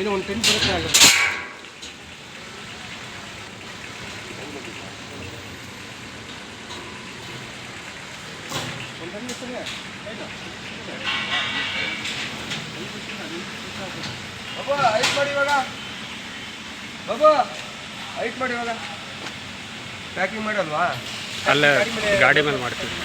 ಇನ್ನು ಒಂದು 10 ಬರುತ್ತೆ ಅಲ್ಲ ಬಾಬಾ ಹೈಟ್ ಮಾಡಿ ಇವಾಗ ಬಾಬಾ ಹೈಟ್ ಮಾಡಿ ಇವಾಗ ಪ್ಯಾಕಿಂಗ್ ಮಾಡಲ್ವಾ ಅಲ್ಲೇ ಗಾಡಿ ಮೇಲೆ ಮಾಡ್ತೀವಿ